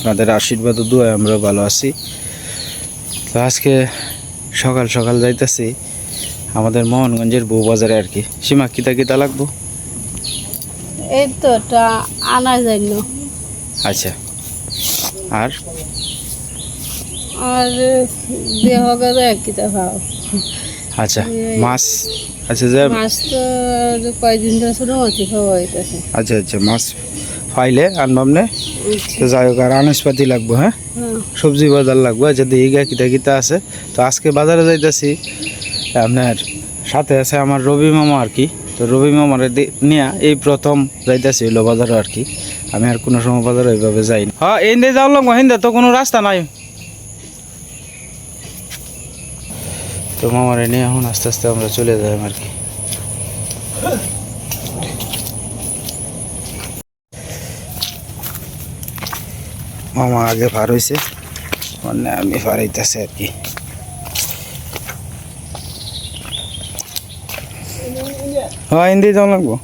আপনাদের আশীর্বাদ ও দোয়ায় আমরা ভালো আছি। তো আজকে সকাল সকাল যাইতেছি আমাদের মোহনগঞ্জের বউবাজারে আর কি। সীমা কিতা কিতা লাগবো? এই তো এটা আনা যাইল। আচ্ছা, আর আর দেহ গেলে কিতা খাও। আচ্ছা মাছ, আচ্ছা যে মাছ তো কয়দিন ধরে ছোটো মাছই খাওয়া হইতেছে। আচ্ছা আচ্ছা মাছ ফাইলে আনবাম নে। তো যাই হোক, আর আনাজপাতি লাগবো, হ্যাঁ সবজি বাজার লাগবো। আচ্ছা দেখি গা কিতা কিতা আছে। তো আজকে বাজারে যাইতেছি, আপনার সাথে আছে আমার রবি মামা আর কি। তো রবি মামারে নিয়ে এই প্রথম যাইতেছি হইলো বাজারে আর কি। আমি আর কোনো সময় বাজারে ওইভাবে যাই না। হ্যাঁ এই দিয়ে যাওয়ার লাগবো, হিন্দে তো কোনো রাস্তা নাই। তো মামারে নিয়ে এখন আস্তে আস্তে আমরা চলে যাই আর কি। মামা আগে পার হয়েছে, মানে আমি পার হইতেছি আর কি। হ্যাঁ হিন্দি যাওয়া লাগবো,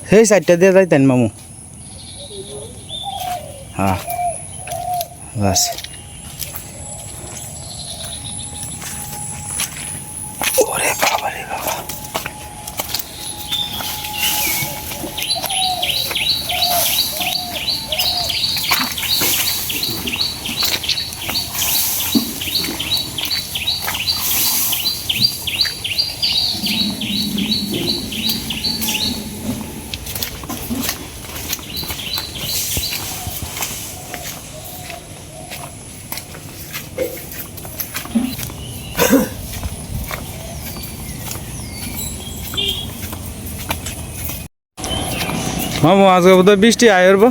সেই সাইডটা দিয়ে যাইতেন মামু। হ্যাঁ বাস। ওরে বাবা রে বাবা, মামু আজকে বোধহয় বৃষ্টি আয়রব।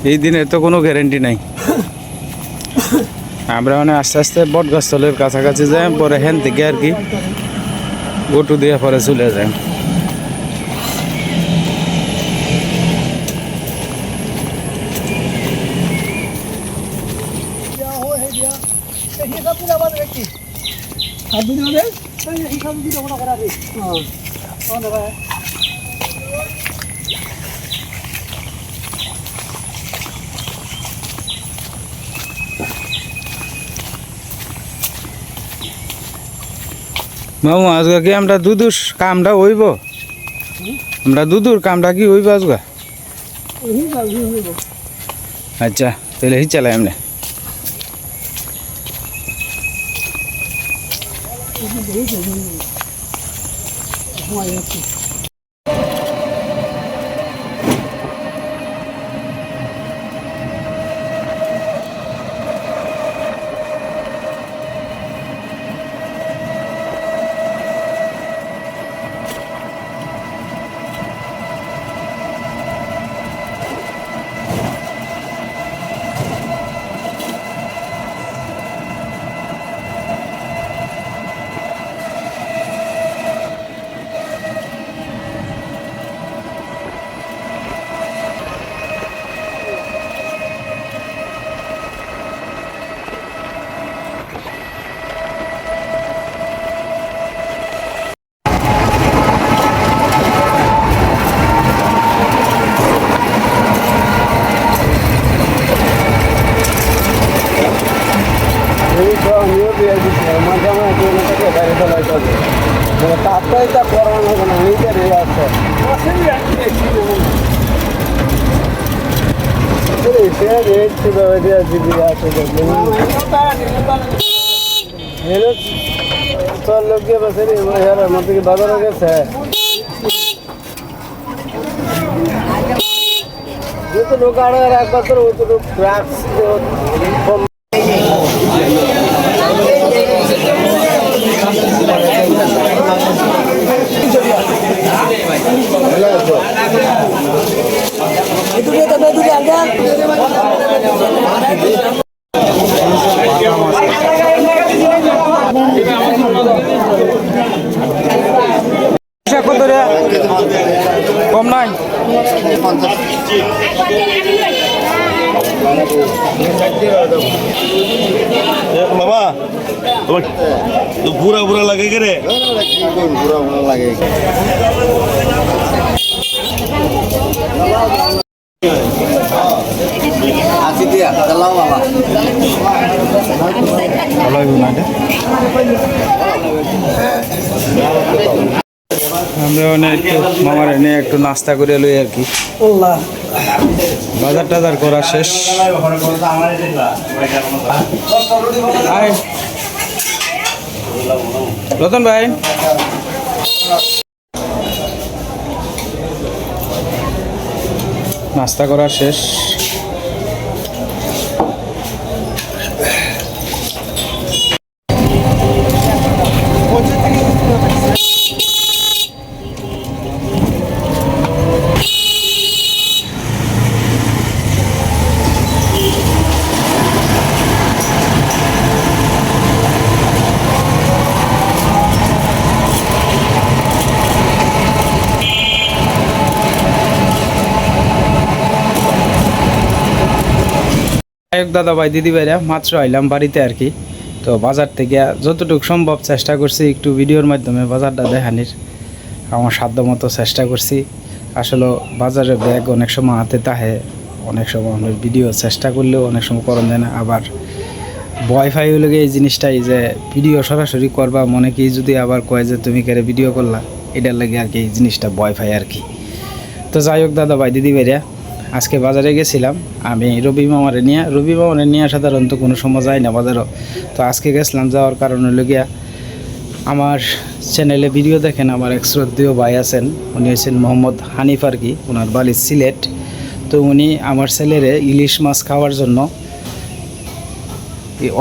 এই দিনের তো কোনো গ্যারেন্টি নাই। আমরা মানে আস্তে আস্তে বট গাছতলের কাছাকাছি যাই, পরে হেন থেকে আর কি গোটু দিয়ে পরে চলে যায়। মামু আজকে কি আমরা দুধুর কামটা হইব? আমরা দুধুর কামটা কি হইব আজকে? আচ্ছা তাহলে হি চালাই আমরা। বাজার গেছে লোক আরো একবার তো কম নাই। বাবা তো বুড়া বুড়া লাগে কে রে ভালো হইব না এটা? আমরা অনেক মামার এনে একটু নাস্তা করে লই আর কি। বাজার টাজার করা শেষ। আয়। রতন ভাই নাস্তা করা শেষ। দাদা ভাই দিদি ভাইরা মাত্র আইলাম বাড়িতে আর কি। তো বাজার থেকে যতটুকু সম্ভব চেষ্টা করছি একটু ভিডিওর মাধ্যমে বাজারটা দেখানির, আমার সাধ্য মতো চেষ্টা করছি। আসলে বাজারে ব্যাগ অনেক সময় হাতে তাহে, অনেক সময় আমরা ভিডিও চেষ্টা করলেও অনেক সময় করণ যায় না। আবার ওয়াইফাই হলে এই জিনিসটাই যে ভিডিও সরাসরি করবা, মনে কি যদি আবার কয় যে তুমি কেড়ে ভিডিও করলা, এটার লাগে আর কি এই জিনিসটা ওয়াইফাই আর কি। তো যাই হোক দাদা ভাই দিদি ভাইরা, আজকে বাজারে গেছিলাম আমি রবি মামারে নিয়ে সাধারণত কোনো সময় যাই না বাজারও। তো আজকে গেছিলাম, যাওয়ার কারণ হলো গিয়া আমার চ্যানেলে ভিডিও দেখেন আমার এক শ্রদ্ধেয় ভাই আছেন, উনি হচ্ছেন মোহাম্মদ হানিফ আর কি, ওনার বাড়ি সিলেট। তো উনি আমার ছেলেরে ইলিশ মাছ খাওয়ার জন্য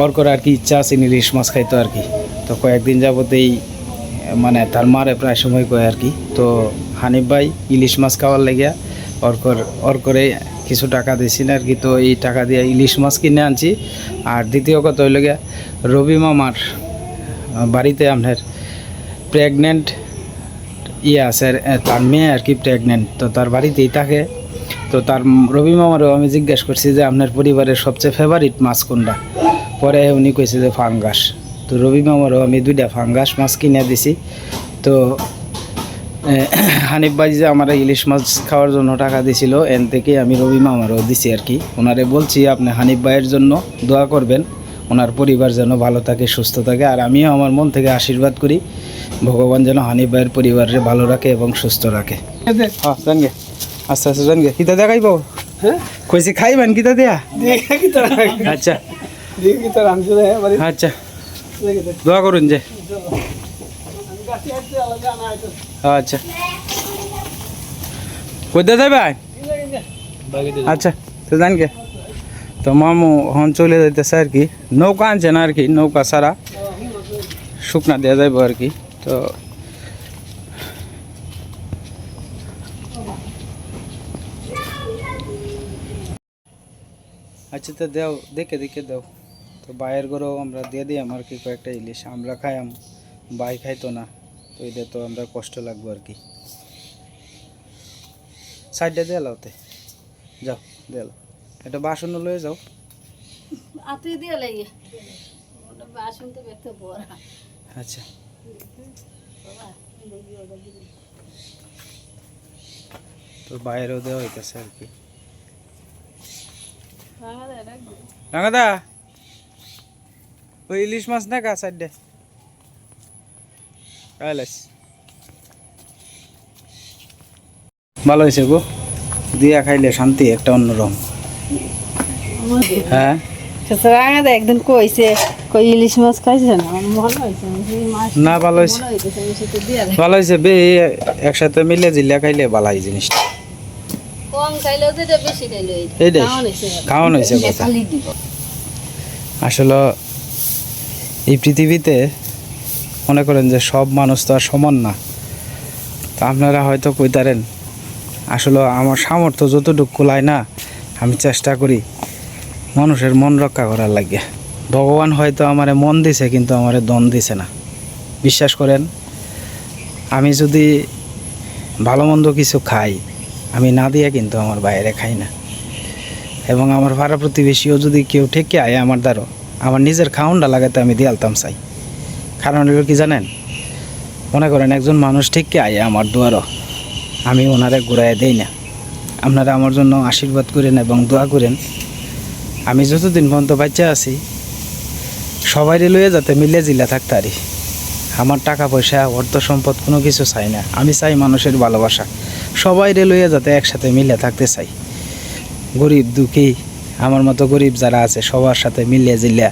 ওর করে আর কি ইচ্ছা আছে ইলিশ মাছ খাইতো আর কি। তো কয়েকদিন যাবতেই মানে তার মারে প্রায় সময় কয় আর কি। তো হানিফ ভাই ইলিশ মাছ খাওয়ার লেগে ওর করে কিছু টাকা দিয়েছি না আর কি। তো এই টাকা দিয়ে ইলিশ মাছ কিনে আনছি। আর দ্বিতীয় কথা হইল গিয়া রবি মামার বাড়িতে আপনার প্রেগনেন্ট আছে, তার মেয়ে আর কি প্রেগনেন্ট, তো তার বাড়িতেই থাকে। তো তার রবি মামারও আমি জিজ্ঞেস করছি যে আপনার পরিবারের সবচেয়ে ফেভারিট মাছ কোনটা, পরে উনি কইছে যে ফাঙ্গাস। তো রবি মামারও আমি 2টা ফাঙ্গাস মাছ কিনে দিছি। তো হানিফ ভাই যে আমার ইলিশ মাছ খাওয়ার জন্য টাকা দিছিল, এন থেকে আমি রবি মামারও দিছি আর কি। ওনারে বলছি আপনি হানিফ ভাইয়ের জন্য দোয়া করবেন, ওনার পরিবার যেন ভালো থাকে সুস্থ থাকে। আর আমিও আমার মন থেকে আশীর্বাদ করি ভগবান যেন হানিফ ভাইয়ের পরিবারে ভালো রাখে এবং সুস্থ রাখে। হ্যাঁ জানগে আচ্ছা আচ্ছা জানগে কিতা দেখাইব, হ্যাঁ কইছি খাইবেন কিতা দেয়া আচ্ছা আচ্ছা দোয়া করুন যে আচ্ছা কোথায় যাবে আচ্ছা তো জানকে। তো মামু হন চলে যাইতেছে আর কি, নৌকা আনছে না আর কি, নৌকা সারা শুকনা দেওয়া যাইব আর কি। তো আচ্ছা তো দেও দেখে দেখে দাও। তো বাইরের গরু আমরা দিয়ে দিই আমার কি কয়েকটা ইলিশ আমরা খাইম, বাই খাইতো না, তো এটা তো আমরা কষ্ট লাগবো আর কি। সাইডটা দিয়ে লাওতে যাও দিয়ে লাও, এটা বাসন লয়ে যাও। আচ্ছা তো বাইরেও দেওয়া হইতেছে আর কি। রাঙাদা ওই ইলিশ মাছ না কা সাইডে ভালো হয়েছে গো, দিয়া খাইলে শান্তি একটা অন্যরকম। হ্যাঁ একদিন কইছে কই ইলিশ মাছ খাইছে না, না ভালো হয়েছে ভালো হয়েছে বে, একসাথে মিলে জিল্লা খাইলে ভালো হয় জিনিসটা। কম খাইলেও যেটা বেশি খাইলে এইটাই খাওয়ান হয়েছে কথা। আসলে এই পৃথিবীতে মনে করেন যে সব মানুষ তো আর সমান না। তা আপনারা হয়তো কইতারেন, আসলে আমার সামর্থ্য যতটুকু কুলায় না আমি চেষ্টা করি মানুষের মন রক্ষা করার লাগে। ভগবান হয়তো আমারে মন দিছে কিন্তু আমারে দন দিছে না। বিশ্বাস করেন আমি যদি ভালো মন্দ কিছু খাই, আমি না দিয়ে কিন্তু আমার বাইরে খাই না। এবং আমার পাড়া প্রতিবেশীও যদি কেউ ঠেকে আয় আমার দ্বারো আমার নিজের খাউনটা লাগাতে আমি দিয়ালতাম চাই। কারণ হলো কি জানেন, মনে করেন একজন মানুষ ঠেকে আয় আমার দুয়ারও, আমি ওনারে ঘুরাইয়া দেই না। আপনারা আমার জন্য আশীর্বাদ করেন এবং দোয়া করেন। আমি যতদিন পর্যন্ত বাচ্চা আছি সবাইরে লইয়া যাতে মিলে জিলা থাকতে পারি। আমার টাকা পয়সা অর্থ সম্পদ কোনো কিছু চাই না, আমি চাই মানুষের ভালোবাসা। সবাইরে লইয়া যাতে একসাথে মিলে থাকতে চাই। গরিব দুঃখী আমার মতো গরিব যারা আছে সবার সাথে মিলিয়ে জিলিয়া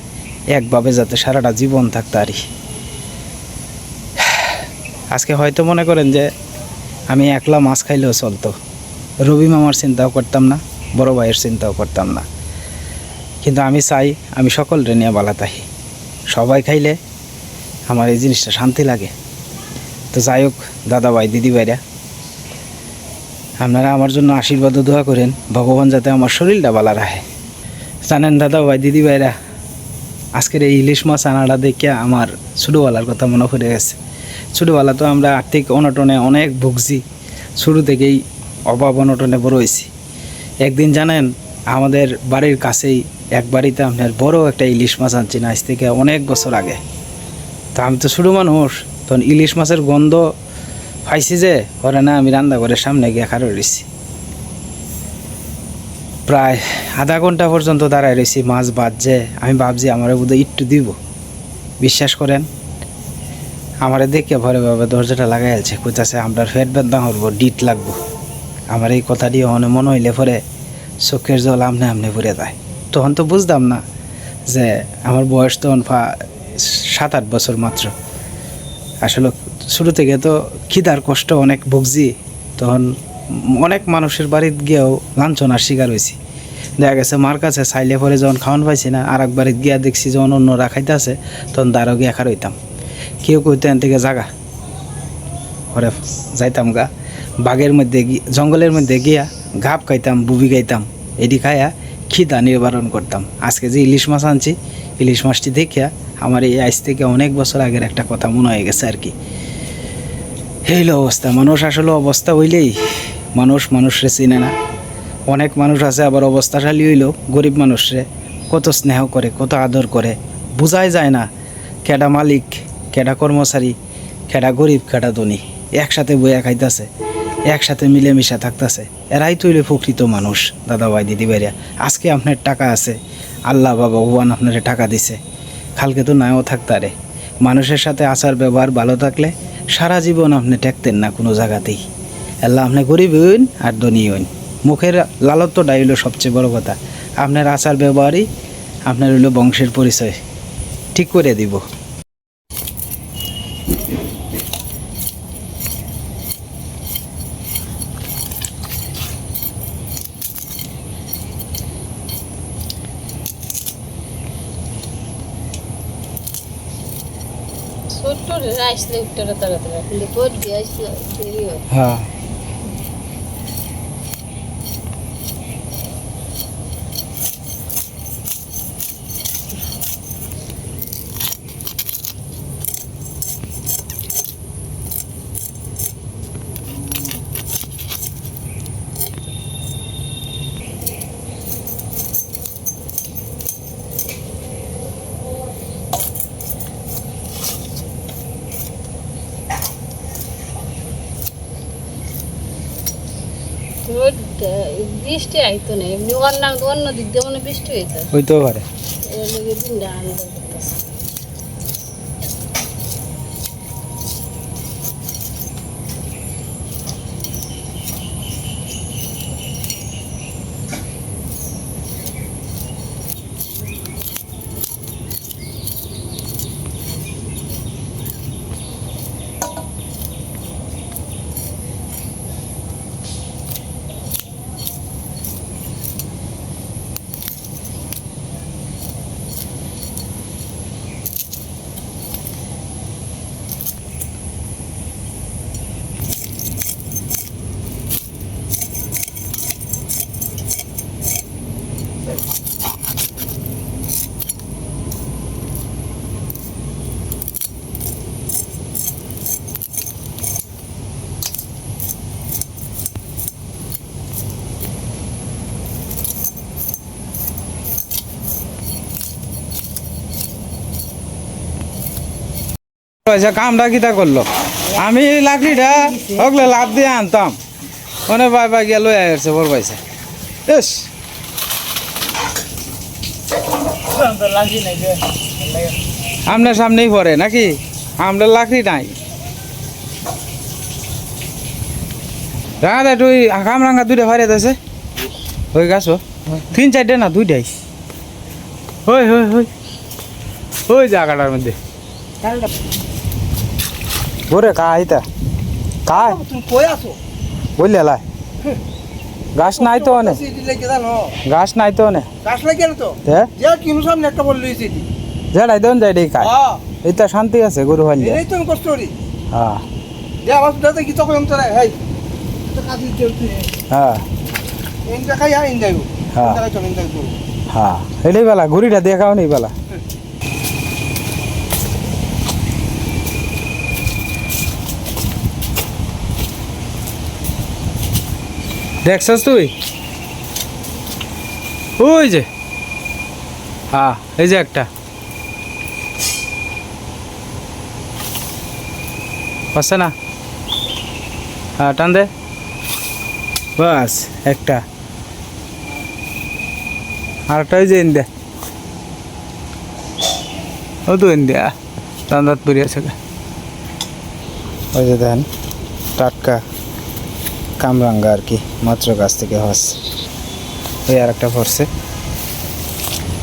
একভাবে যাতে সারাটা জীবন থাকতে পারি। আজকে হয়তো মনে করেন যে আমি একলা মাছ খাইলেও চলতো, রবি মামার চিন্তাও করতাম না, বড় ভাইয়ের চিন্তাও করতাম না, কিন্তু আমি চাই আমি সকলরে নিয়ে বালা থাকি। সবাই খাইলে আমার এই জিনিসটা শান্তি লাগে। তো যাই হোক দাদা ভাই দিদি ভাইরা, আপনারা আমার জন্য আশীর্বাদ ও দোয়া করেন, ভগবান যাতে আমার শরীরটা ভালো রাখে। জানেন দাদা ভাই দিদি ভাইরা, আজকের এই ইলিশ মাছ আনাটা দেখে আমার ছোটোবেলার কথা মনে পড়ে গেছে। ছোটোবেলা তো আমরা আর্থিক অনটনে অনেক ভুগছি, শুরু থেকেই অভাব অনটনে বড় হয়েছি। একদিন জানেন আমাদের বাড়ির কাছেই এক বাড়িতে আপনার বড় একটা ইলিশ মাছ আনছি না, আজ থেকে অনেক বছর আগে। তা আমি তো ছোটো মানুষ, তখন ইলিশ মাছের গন্ধ পাইছি যে ওরে না আমি রান্নাঘরের সামনে গিয়ে খাড়া রয়েছি। প্রায় আধা ঘন্টা পর্যন্ত দাঁড়ায় রয়েছি, মাছ বাজছে। আমি ভাবছি আমারে বোধহয় একটু দিব। বিশ্বাস করেন আমারে দেখে ভরে ভাবে দরজাটা লাগাই আছে, কইতাছে আপনার ফেট বেদনা হরবো, ডিট লাগবো। আমার এই কথাটি মনে হইলে পরে চোখের জল আমনে আমনে ভরে যায়। তখন তো বুঝতাম না যে আমার বয়স তখন 7-8 বছর মাত্র। আসলে শুরু থেকে তো খিদার কষ্ট অনেক ভুগছি, তখন অনেক মানুষের বাড়িতে গিয়েও লাঞ্ছনার শিকার হয়েছি। দেখা গেছে মার কাছে চাইলে পরে যখন খাওয়ান পাইছি না, আর এক বাড়িতে গিয়া দেখছি যখন অন্যরা খাইতে আছে, তখন দাঁড়াও গিয়া খার হইতাম। কেউ কইতে এন থেকে জাগা ওরে যাইতাম গা বাগের মধ্যে জঙ্গলের মধ্যে গিয়া ঘাপ খাইতাম, বুবি খাইতাম, এটি খাইয়া খিদা নিবারণ করতাম। আজকে যে ইলিশ মাছ আনছি, ইলিশ মাছটি দেখিয়া আমার এই আজ থেকে অনেক বছর আগের একটা কথা মনে হয়ে গেছে আর কি। এই অবস্থা, মানুষ আসলে অবস্থা হইলেই মানুষরে চিনে না। অনেক মানুষ আছে আবার অবস্থাশালী হইলেও গরিব মানুষরে কত স্নেহ করে, কত আদর করে, বোঝাই যায় না কেডা মালিক, কেডা কর্মচারী, কেডা গরিব, কেডা ধনী। একসাথে বইয়া খাইতেছে, একসাথে মিলেমিশা থাকতেছে, এরাই তো হইলে প্রকৃত মানুষ। দাদা ভাই দিদি ভাইরা, আজকে আপনার টাকা আছে, আল্লাহ বা ভগবান আপনারে টাকা দিছে, কালকে তো নাও থাকতারে। মানুষের সাথে আচার ব্যবহার ভালো থাকলে সারা জীবন আপনি টেকতেন না কোনো জায়গাতেই। আল্লাহ আপনি গরিব হইন আর ধনী হইন, মুখের লালত্বটাই হইল সবচেয়ে বড় কথা। আপনার আচার ব্যবহারই আপনার হইল বংশের পরিচয় ঠিক করে দিব। ছোট্ট আসলে উত্তরে তাড়াতাড়ি, কিন্তু বড় দিয়ে আসলে দেরি হয়। হ্যাঁ বৃষ্টি আইতো না, এমনি অন্য দিক দিয়ে মনে বৃষ্টি হইতো, হইতেও পারে। এর লগে দিনটা আনন্দ করতেছে। পয়সা কামটা কিতা করলো আমি লাকড়িটা হকলে লাভ দিয়ে আনতাম মনে বাই গিয়া লই আসছে বড় পয়সা এস আপনার সামনেই পড়ে নাকি আমরা লাকড়ি নাই রাঙা তুই আকাম রাঙা দুইটা ফারিয়ে আছে হয়ে গেছো 3-4টে না দুইটাই হই হই হই ওই জায়গাটার মধ্যে ওরে কাইতা কাই তুমি কই আছো বললে লাই গাছ নাই তো অনেক সিটি লেগে দাও গাছ নাই তো অনেক গাছ লাগে না তো হ্যাঁ যে কিনু সামনে একটা বললি সিটি যেটাই দেন যাই খায় হ্যাঁ এটা শান্তি আছে গরু হাইলে এই তুমি কষ্ট করি হ্যাঁ যে আওয়াজ দাতে কি তো কইম তোরা হেই তো কাজে চলতে হ্যাঁ ইনটা খাই ইন যাইবো হ্যাঁ। ইনটা চল ইনটা করব হ্যাঁ এটাই বেলা ঘুরিটা দেখাও নেই বেলা দেখছস তুই ওই যে হ্যাঁ এই যে একটা পাচ্ছে না হ্যাঁ টান দে বাস একটা আরেকটা ওই যে ইন্দে ও তো ইন্ডিয়া দাঁত পরি আছে ওই যে দেন টাটকা কামরাঙ্গা আর কি মাত্র গাছ থেকে হস ওই আর একটা পড়ছে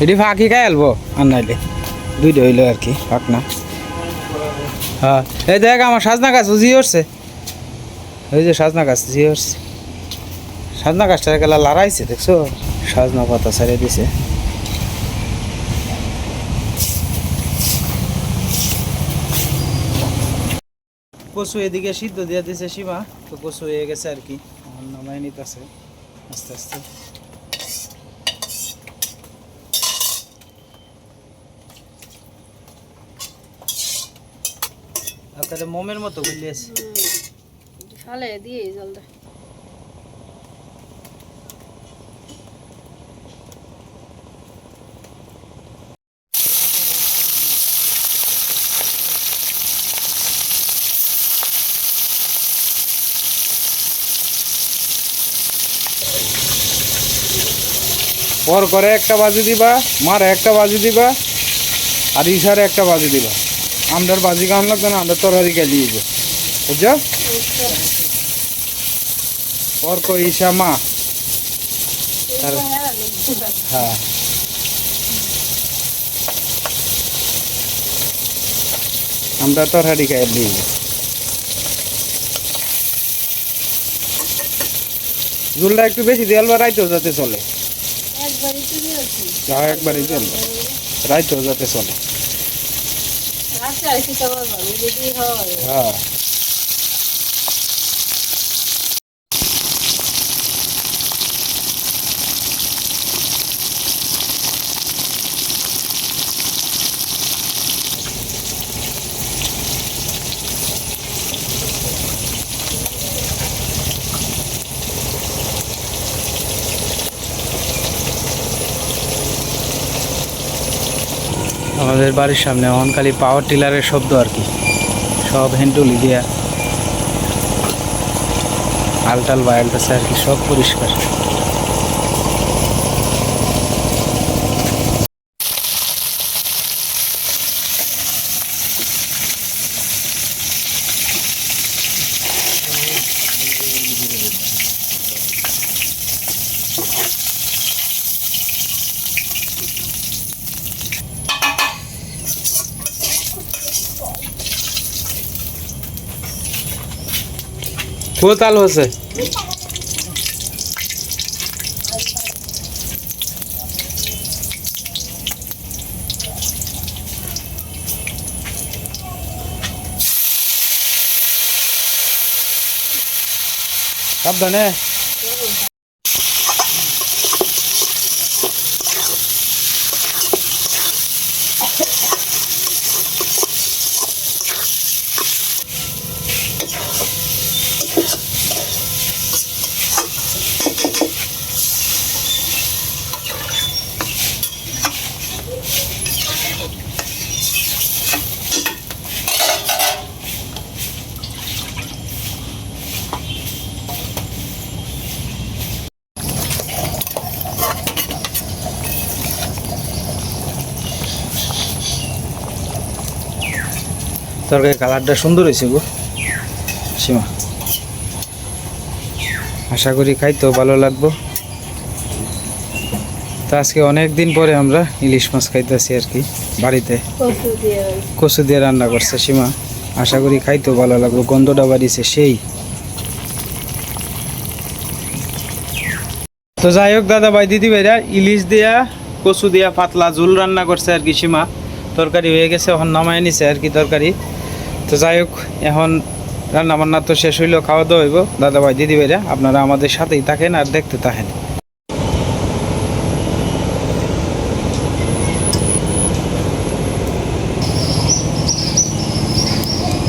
এটি ফাঁকি খাই আলবো আর নাইলে দুইটা হইলো আর কি ফাঁক না হ্যাঁ এই দেখ আমার সাজনা গাছ জি উঠছে ওই যে সাজনা গাছ জি উঠছে সাজনা গাছটা গেলা লড়াইছে দেখছো সাজনা পাতা ছাড়িয়ে দিছে কচু এদিকে সিদ্ধ দিয়ে দিছে সীমা তো কচু হয়ে গেছে আর কি নামাই নিতেছে আস্তে আস্তে আপনাদের মোমের মতো গুলিয়েছে ফালে দিয়ে জলটা পর করে একটা বাজি দিবা মারে একটা বাজি দিবা আর ইশারে একটা বাজি দিবা আমরার বাজি গান লাগবে না আমরা তরকারি কে দিয়ে যাবো বুঝছো পর কো ঈশা মা হ্যাঁ আমরা তরকারি কে দিয়ে যাবো ঝুলটা একটু বেশি দিয়ে আলবা রাইতেও যাতে চলে একবারই তো দিয়েছি একবারই দেন রাইতেও যাতে চলে রাত্রে আর কি খাবার ভালো যদি হয় হ্যাঁ আমাদের বাড়ির সামনে অনকালি পাওয়ার টিলারের শব্দ আর কি সব হ্যান্ডুলি দিয়া আলটাল বায়ালটাছে আর কি সব পরিষ্কার কোতাল হচ্ছে সাবধানে তরকারি কালারটা সুন্দর হয়েছে গো সীমা। আশা করি খাইতেও ভালো লাগবো। তো আজকে অনেক দিন পরে আমরা ইলিশ মাছ খাইতেছি আর কি বাড়িতে। কচু দিয়ে কচু দিয়ে রান্না করছে সীমা। আশা করি খাইতেও ভালো লাগবে, গন্ধটা বাড়িছে সেই। তো যাই হোক দাদা ভাই দিদি ভাইরা, ইলিশ দিয়া কচু দিয়া পাতলা ঝোল রান্না করছে আর কি সীমা। তরকারি হয়ে গেছে, এখন নামায় নিছে আর কি তরকারি। তো যাই হোক এখন রান্না বান্না তো শেষ হইলো, খাওয়া দাওয়া হইব। দাদা ভাই দিদি ভাইরা আপনারা আমাদের সাথেই থাকেন আর দেখতে থাকেন।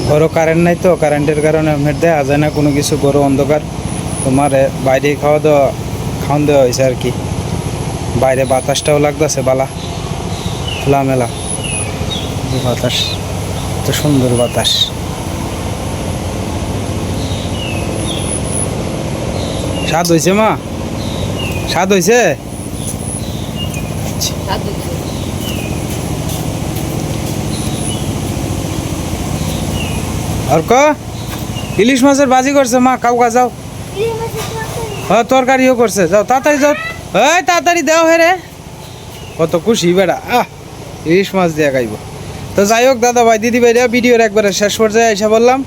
বড় কারেন্ট নাই তো, কারেন্টের কারণে আপনার দেওয়া যায় না কোনো কিছু, বড় অন্ধকার। তোমার বাইরে খাওয়া দাওয়া খাওয়ান দেওয়া হয়েছে আর কি। বাইরে বাতাসটাও লাগতেছে বালা, খোলামেলা বাতাস, তো সুন্দর বাতাস। স্বাদ হয়েছে মা? স্বাদ হয়েছে? স্বাদ হয়েছে। আর ক ইলিশ মাছের ভাজি করছে মা, কাউকা যাও। হ্যাঁ তরকারিও করছে, যাও তাড়াতাড়ি যাও। এই তাড়াতাড়ি দেও হে রে, কত খুশি বেড়া। ইলিশ মাছ দিয়ে খাইব। তো যাই হোক দাদা ভাই দিদি ভাইরা, ভিডিওর একবারে শেষ পর্যায়ে এসে বললাম।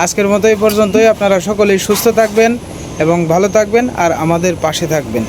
আজকের মতো এই পর্যন্তই। আপনারা সকলেই সুস্থ থাকবেন এবং ভালো থাকবেন আর আমাদের পাশে থাকবেন।